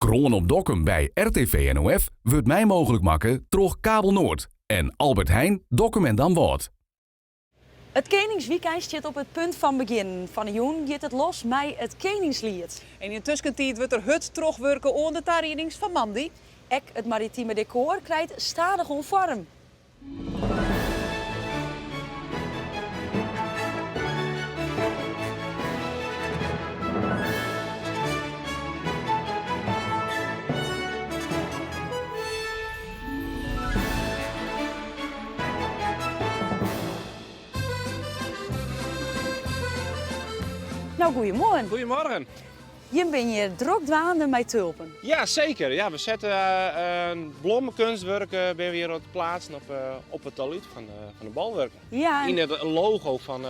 Kroon op Dokkum bij RTV NOF wordt mij mogelijk maken door Kabel Noord. En Albert Heijn, Dokkum en dan wat. Het Koningsweekend zit op het punt van begin. Van de joen gaat het los met het Koningslied. En in de tussentijd wordt er hut terugwerken onder de tariedings van Mandy. Ek het maritieme decor krijgt stadig vorm. Nou, goedemorgen. Goedemorgen. Je bent hier druk dwaande met tulpen. Ja, zeker. Ja, we zetten bloemenkunstwerken ben we hier op de plaats op het taluut van de balwerken. Ja, In het logo van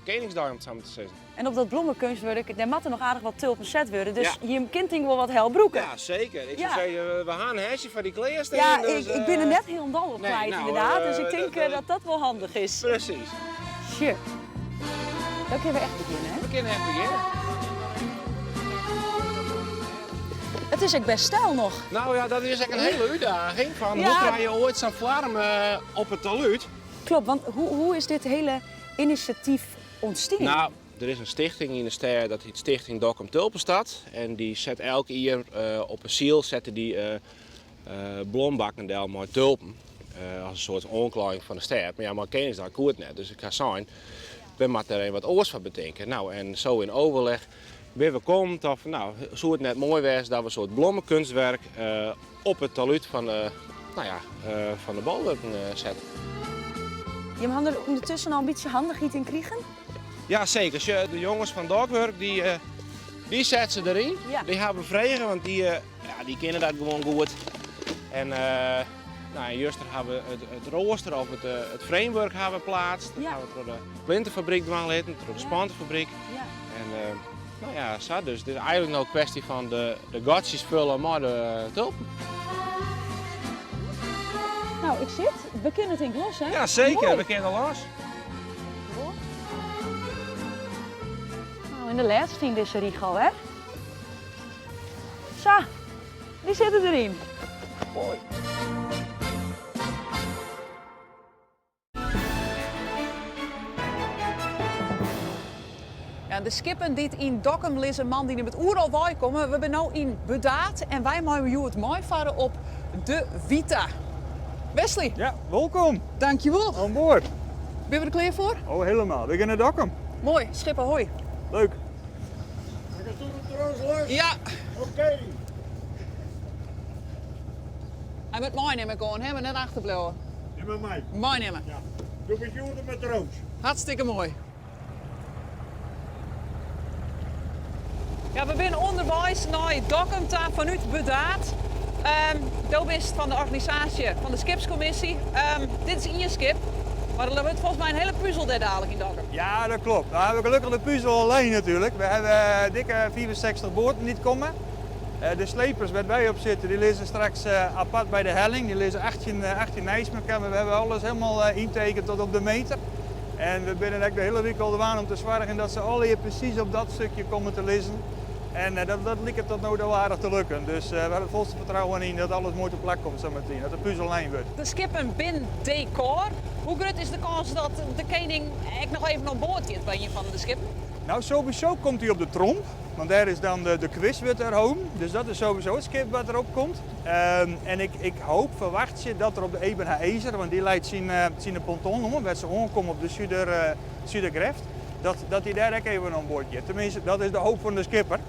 Koningsdag, om het samen te zeggen. en op dat bloemenkunstwerk, daar moeten nog aardig wat tulpen zet worden. Dus Ja. je kunt wel wat hel broeken. Ja, zeker. Ik Ja. zou zeggen, we gaan een hesje van die kleerstenen. Ja, dus, ik ben er net heel dol op nee, kwijt nou, inderdaad. Dus ik denk dat- dat wel handig is. Precies. Tje. Dan kunnen we echt beginnen, hè? We kunnen echt beginnen. Het is ook best stijl nog. Nou ja, dat is echt een hele uitdaging. Van, Ja. Hoe krijg je ooit zo'n farm op het taluut? Klopt, want hoe is dit hele initiatief ontstaan? Nou, er is een stichting in de ster, dat heet Stichting Dokkum Tulpenstad. En die zet elk jaar op een ziel zetten die blombakken deel met tulpen. Als een soort onkleding van de ster. Maar ja, maar Koningsdag koe het net. Dus ik ga zijn, we moeten er wat oors van bedenken. Nou, en zo in overleg ben we komen of, nou, zou het net mooi was dat we een soort bloemenkunstwerk op het taluut van de balwerken zetten. Je mag er ondertussen al een beetje handigheid in krijgen. Ja, zeker. De jongens van Dogwork die zetten ze erin. Ja. Die hebben vregen, want die kennen dat gewoon goed. En juist hebben we het rooster of het framework hebben geplaatst. Dat Ja. hebben we door de plintenfabriek door de Ja. spantenfabriek. Ja. En zo. Dus het is eigenlijk nog een kwestie van de gatjes vullen maar de tulpen. Nou, ik zit. We kunnen het in los, hè? Ja, zeker. Mooi. We kennen los. Nou, in de laatste in deze riegel, hè? Zo, die zitten erin. Mooi. Ja, de skippen die in Dokkum liggen, man die met oeral wij komen. We zijn nu in Bedaat en wij mogen jou het mooi varen op de Vita. Wesley, Ja, welkom. dankjewel. Aan boord. Ben je er klaar voor? Oh, helemaal. We gaan Dokkum. Mooi, schip ahoy. Leuk. Ja, Oké. hij moet mooi nemen gewoon, hè? Maar net achterblijven. Neem maar mij. Mooi nemen. Ja. Doe met Joden met de roos. Hartstikke mooi. Ja, we zijn onderwijs naar Dokkum daar vanuit Bedaat. Dat is van de organisatie van de skipscommissie. Dit is je skip, maar er wordt volgens mij een hele puzzel daar dadelijk in Dokkum. Ja, dat klopt. Nou hebben we gelukkig de puzzel alleen natuurlijk. We hebben dikke 64 boten niet komen. De slepers waar wij op zitten, die lezen straks apart bij de helling. Die lezen 18 ijsmerken. We hebben alles helemaal intekend tot op de meter. En we zijn eigenlijk de hele week al aan om te zorgen dat ze alle hier precies op dat stukje komen te lezen. En dat lijkt tot nu wel aardig te lukken. Dus we hebben het volste vertrouwen in dat alles mooi op plek komt zo meteen. Dat de puzzel lijn wordt. De skippen bin decor. Hoe groot is de kans dat de koning echt nog even aan boord zit bij een van de skippen? Nou, sowieso komt hij op de tromp. Want daar is dan de quiz wordt er home. Dus dat is sowieso het skip wat erop komt. En ik verwacht je dat er op de Ebenha Ezer, want die leidt zijn ponton om, waar ze aankomen op de Zuidergreft, dat hij daar ook even aan boord zit. Tenminste, dat is de hoop van de skipper.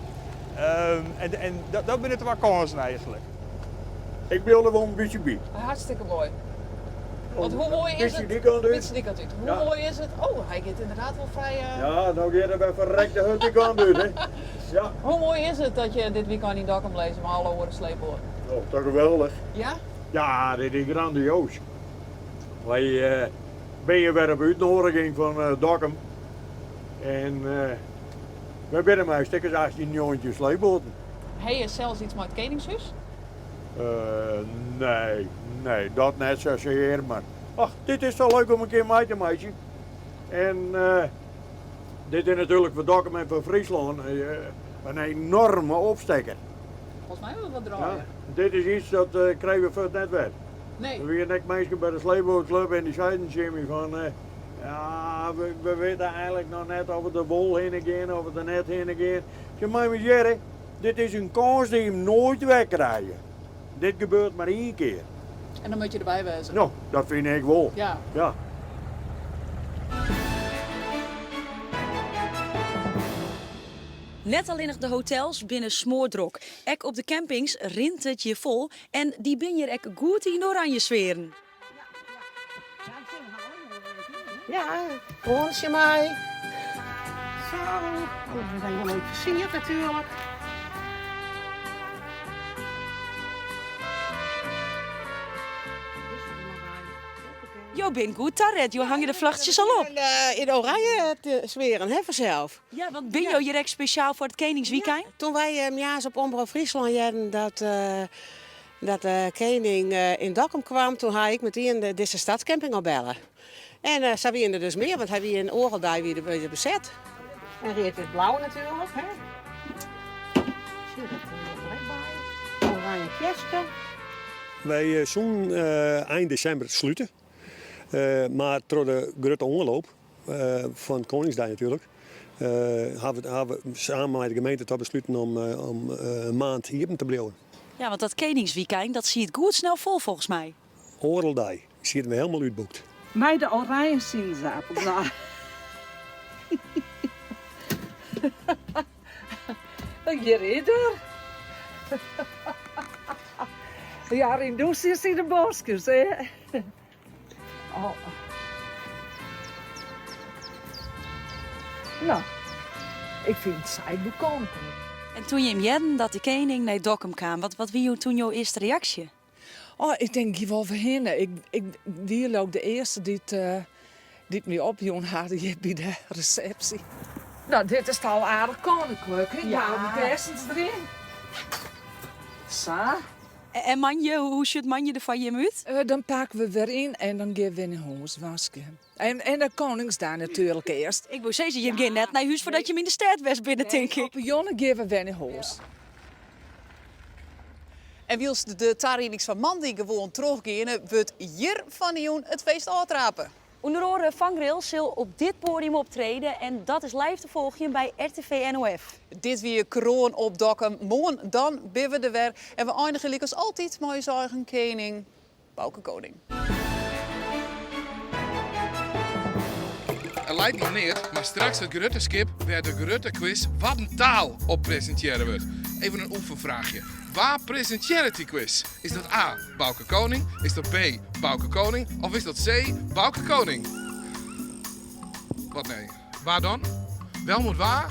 Dat ben het wel kansen eigenlijk. Ik wil er wel een beetje bij. Hartstikke mooi. Want hoe mooi is het? Die kant uit. Beetje die kant uit. Hoe Ja. mooi is het? Oh, hij gaat inderdaad wel vrij... Ja, nou gaat er bij verrekte hut die kant uit, hè. Ja, Hoe mooi is het dat je dit weekend in Dokkum leest, maar alle oren sleepboord? oh, toch geweldig. Ja? Ja, dit is grandioos. Wij ben je weer op uitnodiging van Dokkum. En we zijn maar stikkers 18 jongetje sleepboten. Hij is zelfs iets met het Koningshuis. Nee, dat net zozeer, maar ach, dit is zo leuk om een keer mee te maken. En dit is natuurlijk voor Dokkum en voor Friesland een enorme opstekker. volgens mij wel wat Ja, draaien. dit is iets dat krijgen we voor het net weg. Nee. Er waren net mensen bij de sleepbootclub en die zeiden Jimmy van... ja, we weten eigenlijk nog net of we de wol heen gaan, of we er net heen gaan. Ik zeg, maar Jerry, dit is een kans die je hem nooit wegkrijgt. Dit gebeurt maar 1 keer. En dan moet je erbij wezen. Nou, dat vind ik wel. Ja. Ja. Net alleen nog de hotels binnen smoordrok. Ek op de campings rint het je vol en die ben je ek goed in oranje sferen. Ja, onsje mij. Zo, we zijn wel leuk versierd natuurlijk. Jo ben goed tarret, jo hang je de vlaggetjes al op. In oranje te zweren, hè, vanzelf. Ja, want ben je hier echt speciaal voor het Koningsweekend? Toen wij jaars op Omroep Friesland hadden dat de koning in Dokkum kwam, toen had ik meteen deze stadscamping opbellen. En zo wie er dus meer, want hij wie in Oreldij weer bezet. En reed is blauw natuurlijk, hè. Zie je dat er direct bij. Oranje kjeske. Wij zouden eind december sluiten. Maar door de grote ongeloop van Koningsdag natuurlijk, hebben we samen met de gemeente toch besloten om een maand hier te blijven. Ja, want dat Koningsweekend, dat zie je het goed snel vol volgens mij. Oreldij, zitten we helemaal uitboekt. Mij de oranje sinaasappel daar. Je ridder. Ja, in dus is in de bosjes, hè. Oh. Nou, ik vind het saai bekend. En toen je hem jedden dat de koning naar Dokkum kwam, wat wie toen jouw eerste reactie? Oh, ik denk je wel verhinnen. Die ook de eerste die het me opjoen hadden hier bij de receptie. Nou, dit is al aardig koninklijk, hè? Ja. Nou, de kersens erin. Zo. En manje, hoe ziet manje er van je uit? Dan pakken we weer in en dan gaan we in huis wasken. En de Koningsdag natuurlijk eerst. Ik wou zeggen, je ging net naar huis voordat je hem in de stad was binnen, denk ik. Op jongen gaan we weer in huis. En wils de tariening van man die gewoon teruggaan, wordt hier van de joen het feest uitrapen. Onder andere Vangrail zal op dit podium optreden en dat is live te volgen bij RTV NOF. Dit weer kroon op Dokkum. Morgen dan ben we er weer. En we eindigen als altijd met je eigen koning, Bouke Koning. Het lijkt nog niet, maar straks het grote skip waar de grote quiz wat een taal op presenteren wordt. Even een oefenvraagje. Waar presenteert die quiz? Is dat A, Bouke Koning? Is dat B, Bouke Koning? Of is dat C, Bouke Koning? Wat nee? Waar dan? Wel moet waar?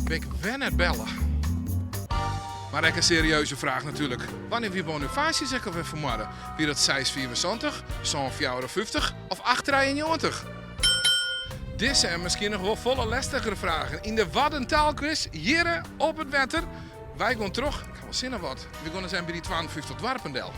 Ben ik weer net bellen. Maar echt een serieuze vraag natuurlijk. Wanneer wie Bonifacie zeggen we vanmorgen? Wie dat 624, 750 of 893? Dit zijn misschien nog wel volle lastigere vragen. In de Waddentaalquiz, hier op het wetter. Wij gaan terug, ik ga wel zinnen wat. We gaan zijn bij die 52 Dwarpendel.